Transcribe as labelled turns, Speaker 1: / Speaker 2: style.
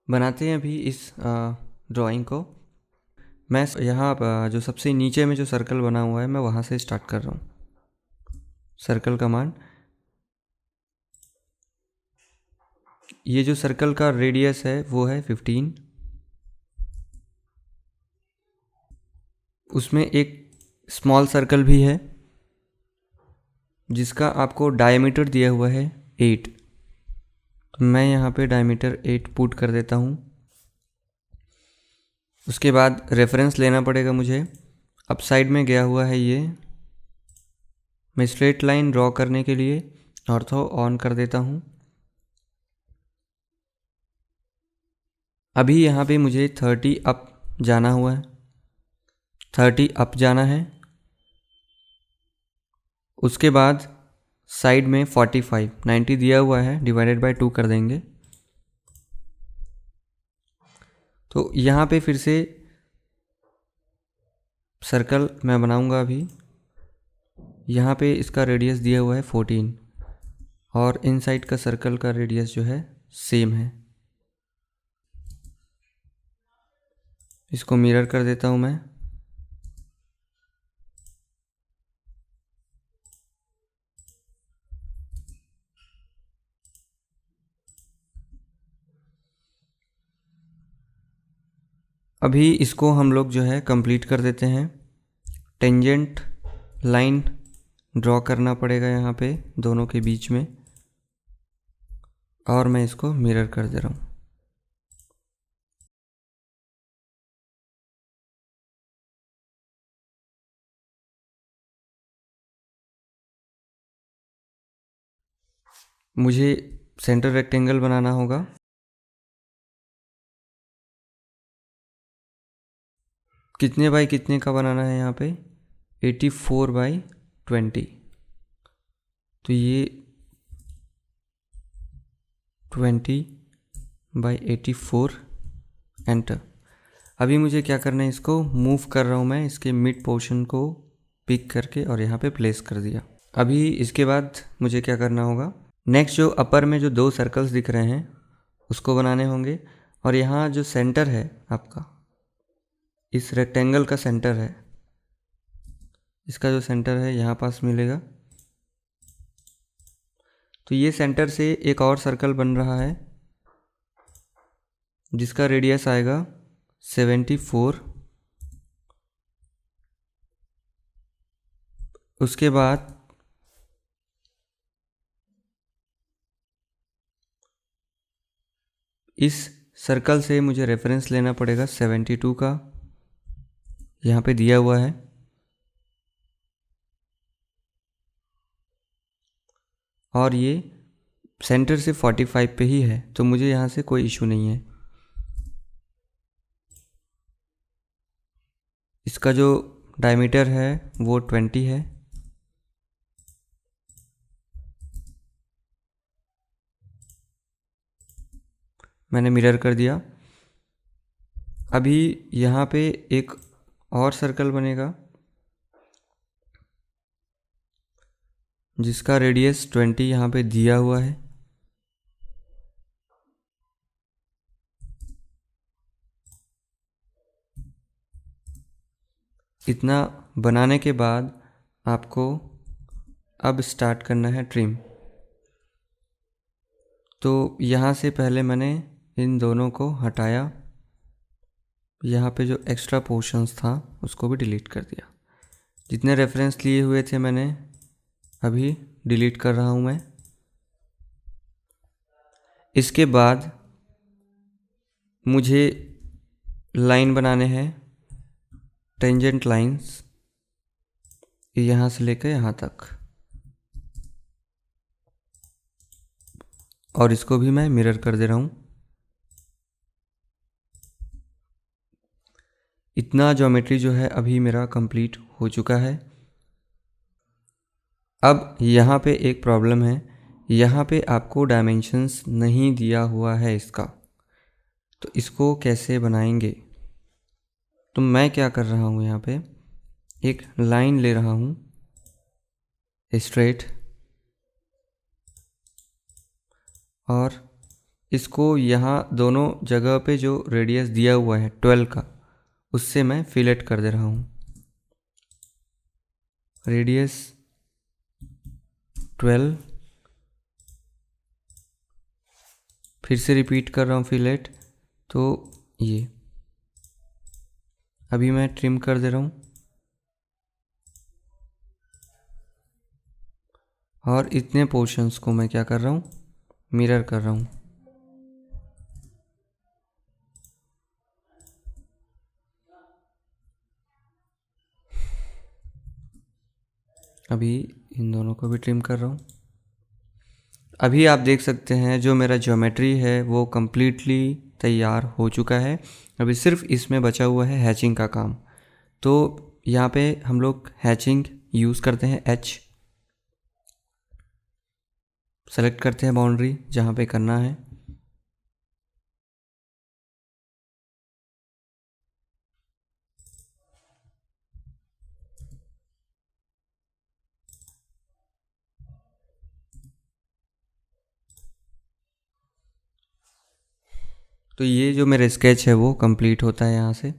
Speaker 1: बनाते हैं अभी इस ड्राइंग को। मैं यहाँ जो सबसे नीचे में जो सर्कल बना हुआ है मैं वहाँ से स्टार्ट कर रहा हूँ। सर्कल कमांड, ये जो सर्कल का रेडियस है वो है 15। उसमें एक स्मॉल सर्कल भी है जिसका आपको डायमीटर दिया हुआ है 8। तो मैं यहाँ पे डायमीटर 8 पुट कर देता हूँ। उसके बाद रेफरेंस लेना पड़ेगा मुझे। अप साइड में गया हुआ है ये। मैं स्ट्रेट लाइन ड्रॉ करने के लिए ऑर्थो ऑन कर देता हूँ। अभी यहाँ पे मुझे 30 अप जाना हुआ है, 30 अप जाना है। उसके बाद साइड में 45, 90 दिया हुआ है, डिवाइडेड बाय 2 कर देंगे। तो यहाँ पे फिर से सर्कल मैं बनाऊंगा अभी। यहाँ पे इसका रेडियस दिया हुआ है 14 और इन साइड का सर्कल का रेडियस जो है सेम है। इसको मिरर कर देता हूँ मैं। अभी इसको हम लोग जो है कंप्लीट कर देते हैं। टेंजेंट लाइन ड्रॉ करना पड़ेगा यहाँ पे दोनों के बीच में, और मैं इसको मिरर कर दे रहा हूँ। मुझे सेंटर रेक्टेंगल बनाना होगा। कितने बाई कितने का बनाना है यहाँ पे? 84/20। तो ये 20/84 एंटर। अभी मुझे क्या करना है, इसको मूव कर रहा हूँ मैं, इसके मिड पोर्शन को पिक करके और यहाँ पे प्लेस कर दिया। अभी इसके बाद मुझे क्या करना होगा, नेक्स्ट जो अपर में जो 2 सर्कल्स दिख रहे हैं उसको बनाने होंगे। और यहाँ जो सेंटर है आपका, इस रेक्टेंगल का सेंटर है, इसका जो सेंटर है यहाँ पास मिलेगा। तो ये सेंटर से एक और सर्कल बन रहा है जिसका रेडियस आएगा 74। उसके बाद इस सर्कल से मुझे रेफरेंस लेना पड़ेगा 72 का, यहाँ पे दिया हुआ है। और ये सेंटर से 45 पे ही है, तो मुझे यहाँ से कोई इशू नहीं है। इसका जो डायमीटर है वो 20 है। मैंने मिरर कर दिया। अभी यहाँ पे एक और सर्कल बनेगा जिसका रेडियस 20 यहाँ पे दिया हुआ है। इतना बनाने के बाद आपको अब स्टार्ट करना है ट्रिम। तो यहाँ से पहले मैंने इन दोनों को हटाया, यहाँ पे जो एक्स्ट्रा पोर्शंस था उसको भी डिलीट कर दिया। जितने रेफरेंस लिए हुए थे मैंने अभी डिलीट कर रहा हूँ मैं। इसके बाद मुझे लाइन बनाने हैं, टेंजेंट लाइंस, यहाँ से लेकर यहाँ तक, और इसको भी मैं मिरर कर दे रहा हूँ। इतना ज्योमेट्री जो है अभी मेरा कंप्लीट हो चुका है। अब यहाँ पे एक प्रॉब्लम है, यहाँ पे आपको डायमेंशंस नहीं दिया हुआ है इसका, तो इसको कैसे बनाएंगे? तो मैं क्या कर रहा हूँ, यहाँ पे एक लाइन ले रहा हूँ स्ट्रेट, और इसको यहाँ दोनों जगह पे जो रेडियस दिया हुआ है 12 का, उससे मैं फिलेट कर दे रहा हूँ। रेडियस 12, फिर से रिपीट कर रहा हूँ फिलेट। तो ये अभी मैं ट्रिम कर दे रहा हूँ और इतने पोर्शंस को मैं क्या कर रहा हूँ, मिरर कर रहा हूँ। अभी इन दोनों को भी ट्रिम कर रहा हूँ। अभी आप देख सकते हैं जो मेरा ज्योमेट्री है वो कम्प्लीटली तैयार हो चुका है। अभी सिर्फ इसमें बचा हुआ है हैचिंग का काम। तो यहाँ पे हम लोग हैचिंग यूज़ करते हैं H, सेलेक्ट करते हैं बाउंड्री जहाँ पे करना है। तो ये जो मेरा स्केच है वो कंप्लीट होता है यहाँ से।